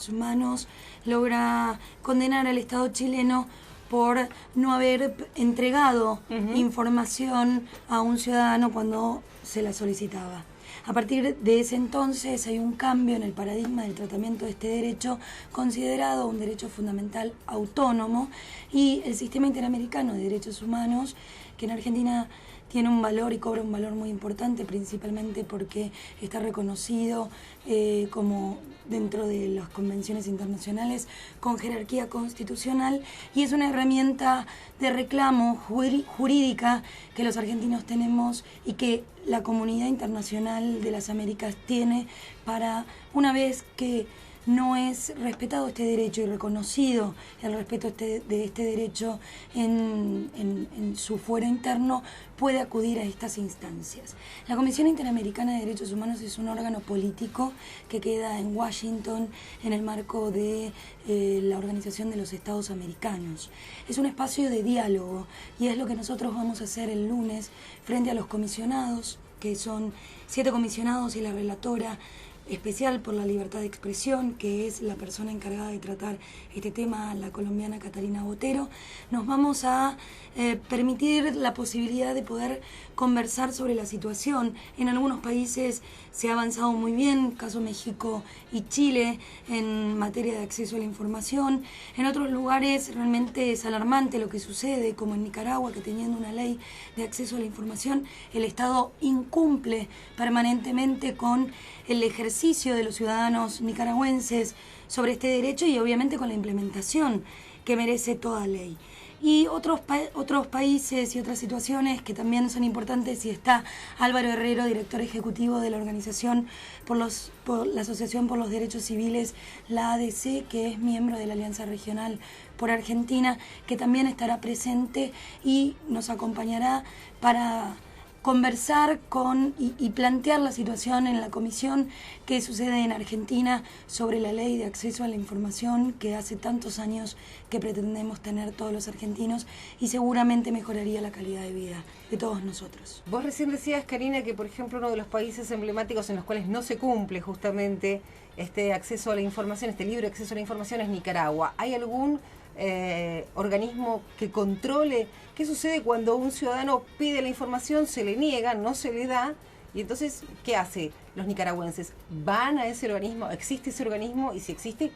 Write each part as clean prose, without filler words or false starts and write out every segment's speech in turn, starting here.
Humanos logra condenar al Estado chileno por no haber entregado información a un ciudadano cuando se la solicitaba. A partir de ese entonces hay un cambio en el paradigma del tratamiento de este derecho, considerado un derecho fundamental autónomo, y el sistema interamericano de derechos humanos, que en Argentina tiene un valor y cobra un valor muy importante, principalmente porque está reconocido como dentro de las convenciones internacionales con jerarquía constitucional, y es una herramienta de reclamo jurídica que los argentinos tenemos y que la comunidad internacional de las Américas tiene para, una vez que no es respetado este derecho y reconocido el respeto de este derecho en su fuero interno, puede acudir a estas instancias. La Comisión Interamericana de Derechos Humanos es un órgano político que queda en Washington en el marco de la Organización de los Estados Americanos. Es un espacio de diálogo y es lo que nosotros vamos a hacer el lunes frente a los comisionados, que son 7 comisionados y la relatora especial por la libertad de expresión, que es la persona encargada de tratar este tema, la colombiana Catalina Botero. Nos vamos a permitir la posibilidad de poder conversar sobre la situación. En algunos países se ha avanzado muy bien, caso México y Chile, en materia de acceso a la información. En otros lugares realmente es alarmante lo que sucede, como en Nicaragua, que teniendo una ley de acceso a la información, el Estado incumple permanentemente con el ejercicio de los ciudadanos nicaragüenses sobre este derecho y obviamente con la implementación que merece toda ley. Y otros países y otras situaciones que también son importantes, y está Álvaro Herrero, director ejecutivo de la organización por la Asociación por los Derechos Civiles, la ADC, que es miembro de la Alianza Regional por Argentina, que también estará presente y nos acompañará para conversar y plantear la situación en la comisión que sucede en Argentina sobre la ley de acceso a la información que hace tantos años que pretendemos tener todos los argentinos, y seguramente mejoraría la calidad de vida de todos nosotros. Vos recién decías, Karina, que por ejemplo uno de los países emblemáticos en los cuales no se cumple justamente este acceso a la información, este libre acceso a la información, es Nicaragua. ¿Hay algún organismo que controle qué sucede cuando un ciudadano pide la información, se le niega, no se le da, y entonces qué hace los nicaragüenses? ¿Van a ese organismo? ¿Existe ese organismo? Y si existe,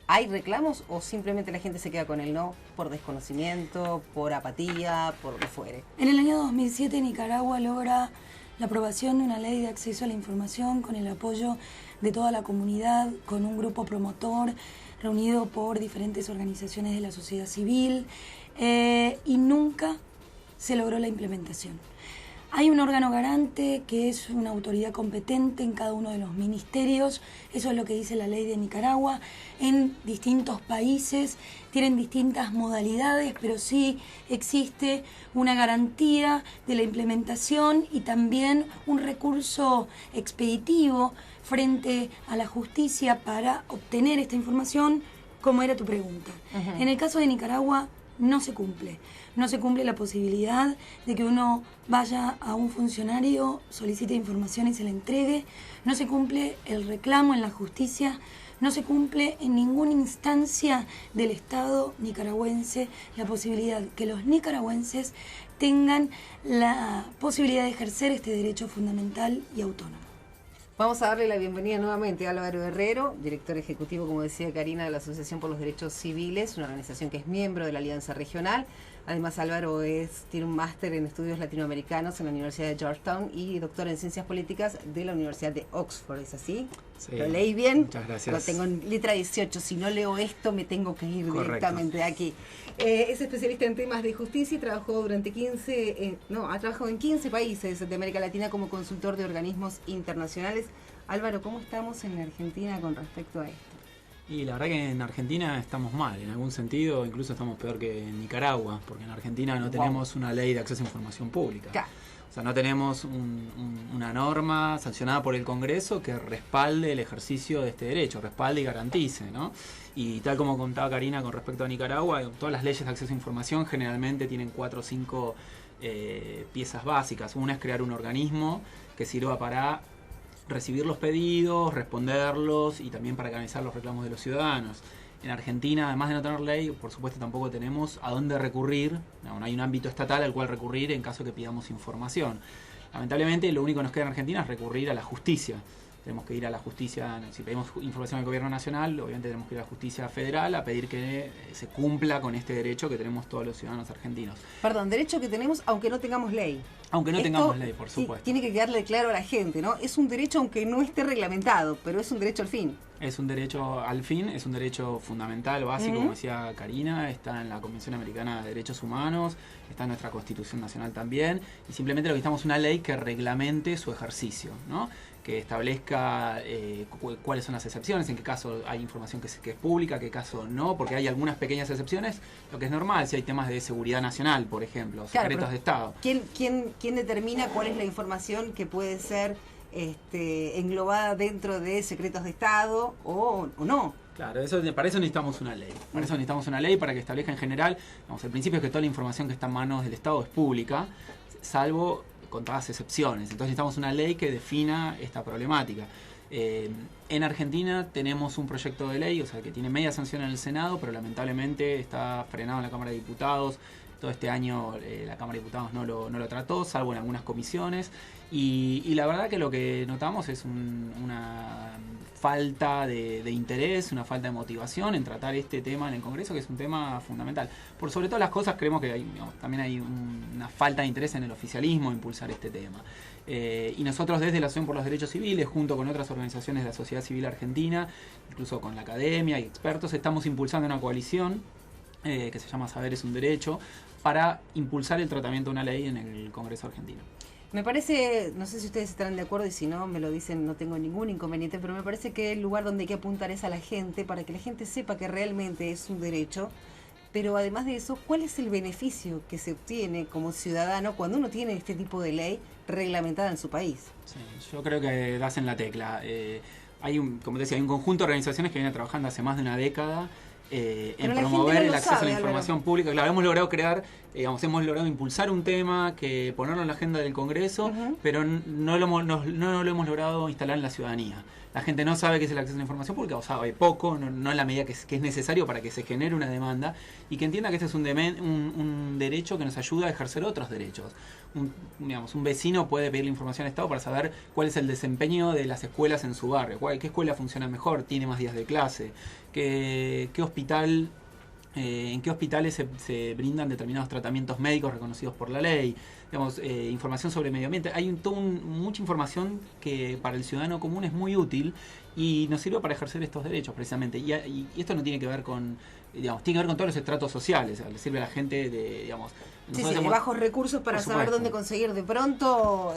¿hay reclamos o simplemente la gente se queda con el no por desconocimiento, por apatía, por lo que fuere? En el año 2007 Nicaragua logra la aprobación de una ley de acceso a la información con el apoyo de toda la comunidad, con un grupo promotor reunido por diferentes organizaciones de la sociedad civil, y nunca se logró la implementación. Hay un órgano garante que es una autoridad competente en cada uno de los ministerios, eso es lo que dice la ley de Nicaragua. En distintos países tienen distintas modalidades, pero sí existe una garantía de la implementación y también un recurso expeditivo frente a la justicia para obtener esta información, como era tu pregunta. En el caso de Nicaragua no se cumple la posibilidad de que uno vaya a un funcionario, solicite información y se la entregue, no se cumple el reclamo en la justicia, no se cumple en ninguna instancia del Estado nicaragüense la posibilidad que los nicaragüenses tengan la posibilidad de ejercer este derecho fundamental y autónomo. Vamos a darle la bienvenida nuevamente a Álvaro Herrero, director ejecutivo, como decía Karina, de la Asociación por los Derechos Civiles, una organización que es miembro de la Alianza Regional. Además, Álvaro tiene un máster en estudios latinoamericanos en la Universidad de Georgetown y doctor en ciencias políticas de la Universidad de Oxford, ¿es así? Sí. ¿Lo leí bien? Muchas gracias. Lo tengo en letra 18, si no leo esto me tengo que ir directamente de aquí. Es especialista en temas de justicia y trabajó durante ha trabajado en 15 países de América Latina como consultor de organismos internacionales. Álvaro, ¿cómo estamos en Argentina con respecto a esto? Y la verdad que en Argentina estamos mal, en algún sentido incluso estamos peor que en Nicaragua, porque en Argentina no tenemos una ley de acceso a información pública. Claro. O sea, no tenemos una norma sancionada por el Congreso que respalde el ejercicio de este derecho, respalde y garantice, ¿no? Y tal como contaba Karina con respecto a Nicaragua, todas las leyes de acceso a información generalmente tienen 4 o 5 piezas básicas. Una es crear un organismo que sirva para recibir los pedidos, responderlos y también para canalizar los reclamos de los ciudadanos. En Argentina, además de no tener ley, por supuesto tampoco tenemos a dónde recurrir, no hay un ámbito estatal al cual recurrir en caso que pidamos información. Lamentablemente lo único que nos queda en Argentina es recurrir a la justicia. Tenemos que ir a la justicia, si pedimos información al gobierno nacional, obviamente tenemos que ir a la justicia federal a pedir que se cumpla con este derecho que tenemos todos los ciudadanos argentinos. Perdón, derecho que tenemos aunque no tengamos ley. Aunque no tengamos ley, por supuesto. Tiene que quedarle claro a la gente, ¿no? Es un derecho aunque no esté reglamentado, pero es un derecho al fin. Es un derecho al fin, es un derecho fundamental, básico, como decía Karina, está en la Convención Americana de Derechos Humanos, está en nuestra Constitución Nacional también, y simplemente lo que necesitamos es una ley que reglamente su ejercicio, ¿no? Que establezca cuáles son las excepciones, en qué caso hay información que es pública, qué caso no, porque hay algunas pequeñas excepciones, lo que es normal, si hay temas de seguridad nacional, por ejemplo, secretos de Estado. ¿Quién determina cuál es la información que puede ser englobada dentro de secretos de Estado o no? Claro, para eso necesitamos una ley. Para eso necesitamos una ley para que establezca en general, el principio es que toda la información que está en manos del Estado es pública, salvo contadas excepciones. Entonces necesitamos una ley que defina esta problemática. En Argentina tenemos un proyecto de ley, o sea, que tiene media sanción en el Senado, pero lamentablemente está frenado en la Cámara de Diputados. Todo este año la Cámara de Diputados no lo trató, salvo en algunas comisiones. Y la verdad que lo que notamos es una falta de interés, una falta de motivación en tratar este tema en el Congreso, que es un tema fundamental. Por sobre todas las cosas, creemos que también hay una falta de interés en el oficialismo en impulsar este tema. Y nosotros desde la Asociación por los Derechos Civiles, junto con otras organizaciones de la sociedad civil argentina, incluso con la academia y expertos, estamos impulsando una coalición que se llama Saber es un Derecho, para impulsar el tratamiento de una ley en el Congreso argentino. Me parece, no sé si ustedes estarán de acuerdo y si no me lo dicen, no tengo ningún inconveniente, pero me parece que el lugar donde hay que apuntar es a la gente, para que la gente sepa que realmente es un derecho, pero además de eso, ¿cuál es el beneficio que se obtiene como ciudadano cuando uno tiene este tipo de ley reglamentada en su país? Sí, yo creo que das en la tecla. Como te decía, hay un conjunto de organizaciones que vienen trabajando hace más de una década en promover el acceso a la información pública. Claro, hemos logrado crear, hemos logrado impulsar un tema, que ponerlo en la agenda del Congreso, pero no lo hemos logrado instalar en la ciudadanía. La gente no sabe qué es el acceso a la información pública, o sabe poco, no en la medida que es necesario para que se genere una demanda, y que entienda que este es un derecho que nos ayuda a ejercer otros derechos. Un vecino puede pedirle información al Estado para saber cuál es el desempeño de las escuelas en su barrio, qué escuela funciona mejor, tiene más días de clase, qué hospital... en qué hospitales se brindan determinados tratamientos médicos reconocidos por la ley, información sobre medio ambiente. Hay mucha información que para el ciudadano común es muy útil y nos sirve para ejercer estos derechos precisamente. Y esto no tiene que ver con, tiene que ver con todos los estratos sociales. O sea, le sirve a la gente de bajos recursos para saber dónde conseguir. De pronto,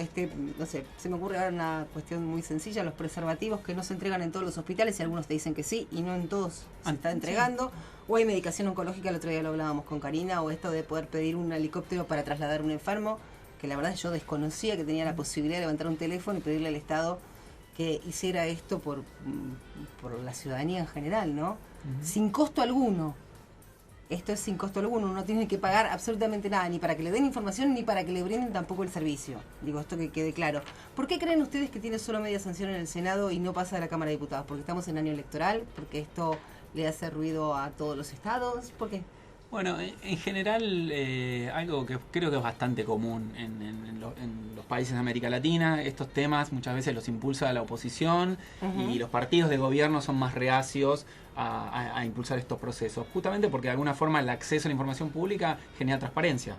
no sé, se me ocurre ahora una cuestión muy sencilla: los preservativos que no se entregan en todos los hospitales, y algunos te dicen que sí y no en todos se está entregando. Sí. O hay medicación oncológica, el otro día lo hablábamos con Karina, o esto de poder pedir un helicóptero para trasladar a un enfermo, que la verdad yo desconocía que tenía la posibilidad de levantar un teléfono y pedirle al Estado que hiciera esto por la ciudadanía en general, ¿no? Sin costo alguno. Esto es sin costo alguno, uno no tiene que pagar absolutamente nada, ni para que le den información, ni para que le brinden tampoco el servicio. Digo, esto que quede claro. ¿Por qué creen ustedes que tiene solo media sanción en el Senado y no pasa a la Cámara de Diputados? ¿Porque estamos en año electoral? ¿Porque esto le hace ruido a todos los estados? ¿Por qué? Bueno, en general, algo que creo que es bastante común en los países de América Latina, estos temas muchas veces los impulsa la oposición y los partidos de gobierno son más reacios a impulsar estos procesos, justamente porque de alguna forma el acceso a la información pública genera transparencia.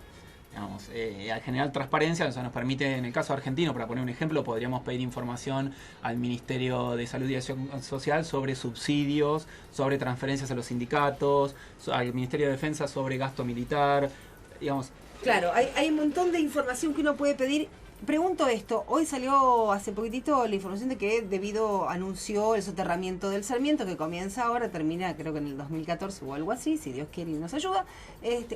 Al generar transparencia, eso nos permite, en el caso argentino, para poner un ejemplo, podríamos pedir información al Ministerio de Salud y Acción Social sobre subsidios, sobre transferencias a los sindicatos, al Ministerio de Defensa sobre gasto militar, Claro, hay un montón de información que uno puede pedir. Pregunto esto, hoy salió hace poquitito la información de que anunció el soterramiento del Sarmiento, que comienza ahora, termina creo que en el 2014 o algo así, si Dios quiere y nos ayuda.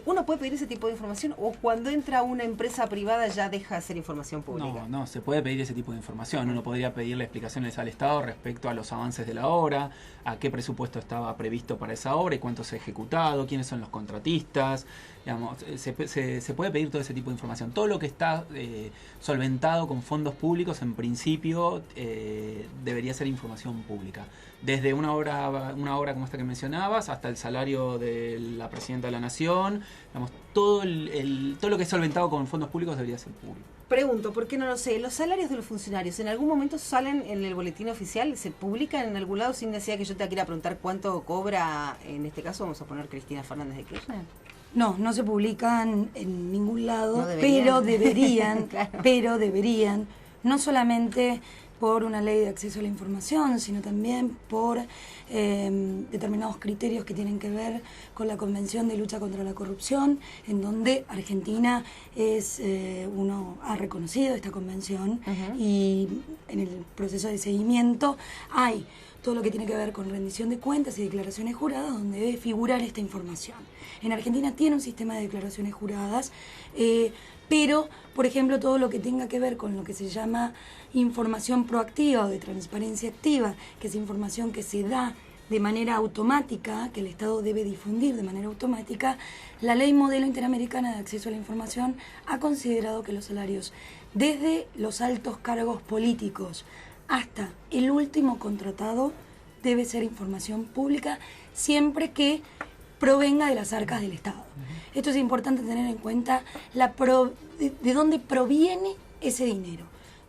¿Uno puede pedir ese tipo de información o cuando entra una empresa privada ya deja de ser información pública? No, se puede pedir ese tipo de información. Uno podría pedirle explicaciones al Estado respecto a los avances de la obra, a qué presupuesto estaba previsto para esa obra y cuánto se ha ejecutado, quiénes son los contratistas. Digamos, se puede pedir todo ese tipo de información. Todo lo que está solventado con fondos públicos, en principio, debería ser información pública. Desde una obra como esta que mencionabas, hasta el salario de la Presidenta de la Nación, digamos, todo lo que es solventado con fondos públicos debería ser público. Pregunto, porque no lo sé, los salarios de los funcionarios, ¿en algún momento salen en el boletín oficial? ¿Se publican en algún lado sin necesidad que yo te quiera preguntar cuánto cobra, en este caso vamos a poner Cristina Fernández de Kirchner? No se publican en ningún lado, No deberían. Claro. Pero deberían, no solamente por una ley de acceso a la información, sino también por determinados criterios que tienen que ver con la Convención de Lucha contra la Corrupción, en donde Argentina ha reconocido esta convención. Y en el proceso de seguimiento hay todo lo que tiene que ver con rendición de cuentas y declaraciones juradas, donde debe figurar esta información. En Argentina tiene un sistema de declaraciones juradas, pero, por ejemplo, todo lo que tenga que ver con lo que se llama información proactiva o de transparencia activa, que es información que se da de manera automática, que el Estado debe difundir de manera automática, la Ley Modelo Interamericana de Acceso a la Información ha considerado que los salarios, desde los altos cargos políticos hasta el último contratado, debe ser información pública, siempre que provenga de las arcas del Estado. Esto es importante tener en cuenta de dónde proviene ese dinero.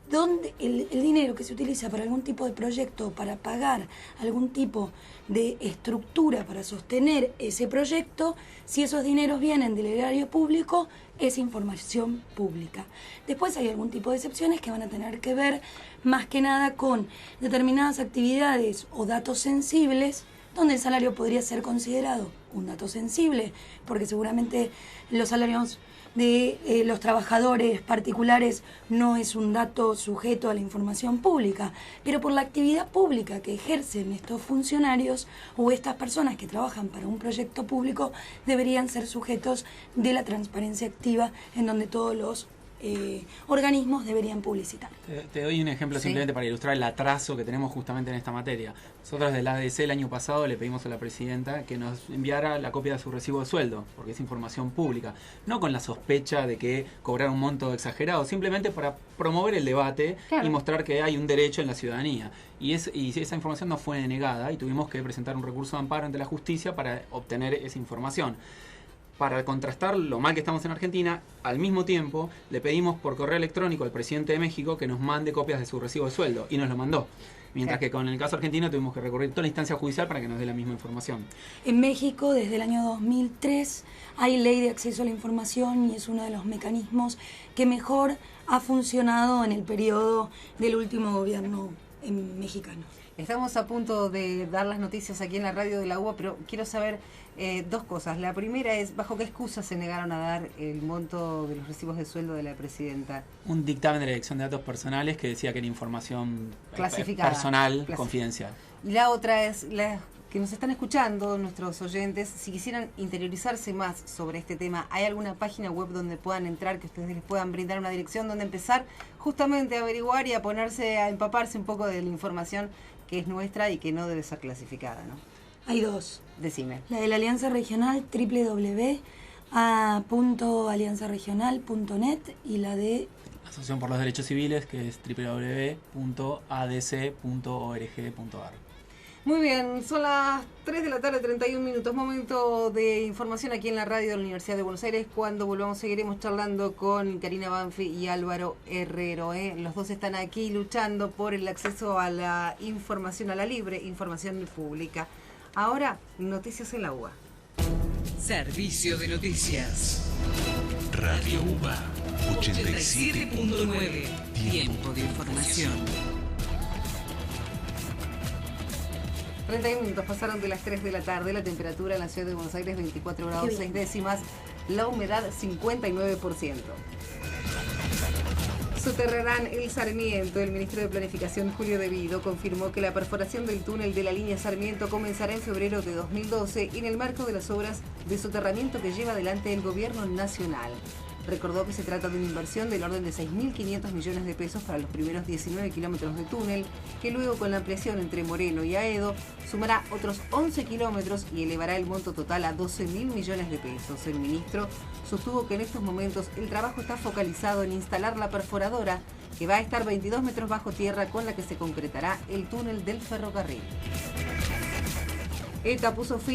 Donde el dinero que se utiliza para algún tipo de proyecto, para pagar algún tipo de estructura para sostener ese proyecto, si esos dineros vienen del erario público, es información pública. Después hay algún tipo de excepciones que van a tener que ver más que nada con determinadas actividades o datos sensibles, donde el salario podría ser considerado un dato sensible, porque seguramente los salarios de los trabajadores particulares no es un dato sujeto a la información pública, pero por la actividad pública que ejercen estos funcionarios o estas personas que trabajan para un proyecto público deberían ser sujetos de la transparencia activa, en donde todos los organismos deberían publicitar. Te doy un ejemplo simplemente para ilustrar el atraso que tenemos justamente en esta materia. Nosotros desde la ADC el año pasado le pedimos a la Presidenta que nos enviara la copia de su recibo de sueldo, porque es información pública, no con la sospecha de que cobrar un monto exagerado, simplemente para promover el debate y mostrar que hay un derecho en la ciudadanía. Y esa información nos fue denegada y tuvimos que presentar un recurso de amparo ante la justicia para obtener esa información. Para contrastar lo mal que estamos en Argentina, al mismo tiempo le pedimos por correo electrónico al presidente de México que nos mande copias de su recibo de sueldo y nos lo mandó. Mientras que con el caso argentino tuvimos que recurrir a toda la instancia judicial para que nos dé la misma información. En México, desde el año 2003, hay ley de acceso a la información y es uno de los mecanismos que mejor ha funcionado en el periodo del último gobierno mexicano. Estamos a punto de dar las noticias aquí en la radio de la UBA, pero quiero saber dos cosas. La primera es, ¿bajo qué excusa se negaron a dar el monto de los recibos de sueldo de la Presidenta? Un dictamen de la Dirección de Datos Personales que decía que era información clasificada, personal, confidencial. Y la otra es, que nos están escuchando, nuestros oyentes, si quisieran interiorizarse más sobre este tema, ¿hay alguna página web donde puedan entrar, que ustedes les puedan brindar una dirección donde empezar justamente a averiguar y a ponerse, a empaparse un poco de la información que es nuestra y que no debe ser clasificada, ¿no? Hay dos. Decime. La de la Alianza Regional, www.alianzaregional.net, y la de Asociación por los Derechos Civiles, que es www.adc.org.ar. Muy bien, son las 3 de la tarde, 31 minutos, momento de información aquí en la radio de la Universidad de Buenos Aires. Cuando volvamos seguiremos charlando con Karina Banfi y Álvaro Herrero. Los dos están aquí luchando por el acceso a la información, a la libre información pública. Ahora, noticias en la UBA. Servicio de noticias. Radio UBA 87.9. Tiempo de información. 31 minutos pasaron de las 3 de la tarde, la temperatura en la ciudad de Buenos Aires 24 grados 6 décimas, la humedad 59%. Soterrarán el Sarmiento. El ministro de Planificación, Julio De Vido, confirmó que la perforación del túnel de la línea Sarmiento comenzará en febrero de 2012 en el marco de las obras de soterramiento que lleva adelante el gobierno nacional. Recordó que se trata de una inversión del orden de 6.500 millones de pesos para los primeros 19 kilómetros de túnel, que luego con la ampliación entre Moreno y Aedo sumará otros 11 kilómetros y elevará el monto total a 12.000 millones de pesos. El ministro sostuvo que en estos momentos el trabajo está focalizado en instalar la perforadora, que va a estar 22 metros bajo tierra, con la que se concretará el túnel del ferrocarril. ETA puso fin